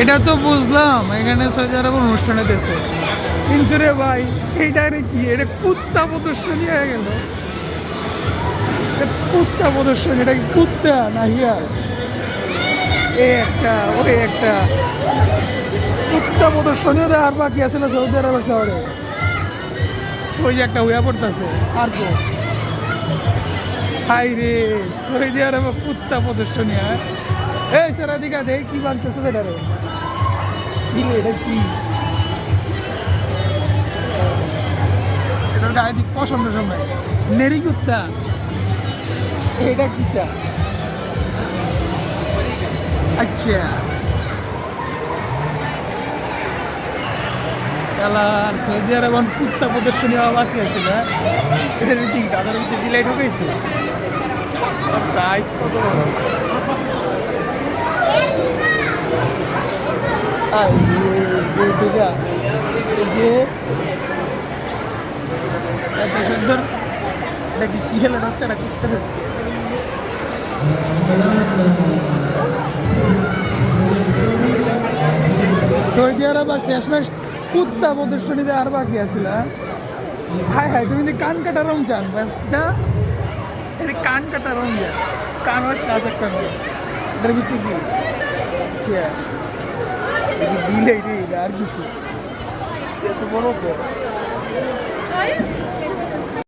এটা তো বুঝলাম এখানে সৌদি আরব অনুষ্ঠানে দেশে, কিন্তু রে ভাই এইটা রে কি, এটা কুত্তা প্রদর্শনী হয়ে গেল। কুত্তা প্রদর্শনী, এটা কি কুত্তা না হিয়া? এ একটা ওই একটা কুত্তা প্রদর্শনীও আর বাকি আছে না সৌদি আরব শহরে। ওই যে একটা হইয়া পড়তেছে আর কো হাই রে সৌদি আরব কুত্তা প্রদর্শনী। হ্যাঁ এই সারা দিকা দেখ কি বানতেছে এটা রে, কি রে এটা কি? এটা গায়ে দিক পছন্দ সময় নেরি কুত্তা, এটা কিটা? আচ্ছা কালার সৌদি আরব কুত্তা প্রদর্শনী হওয়া বাকি আছে না? এটার ভিত্তি তাদের ভিত্তি বিলাই ঢুকেছে। প্রাইস কত বড়! এই যে এত সুন্দর, এটা কি শিয়ালের বাচ্চারা করতে যাচ্ছে? সৌদি আরব আর শেষমেশ কুত্তা প্রদর্শনীতে আর বাকি আছিল। হাই হাই তুমি তো কান কাটা রং চান বাসটা, এটা কান কাটা রং যায়, কান আর কাজ একটা এটার ভিত্তি কি? আচ্ছা বিল এই আর কিছু এত বড়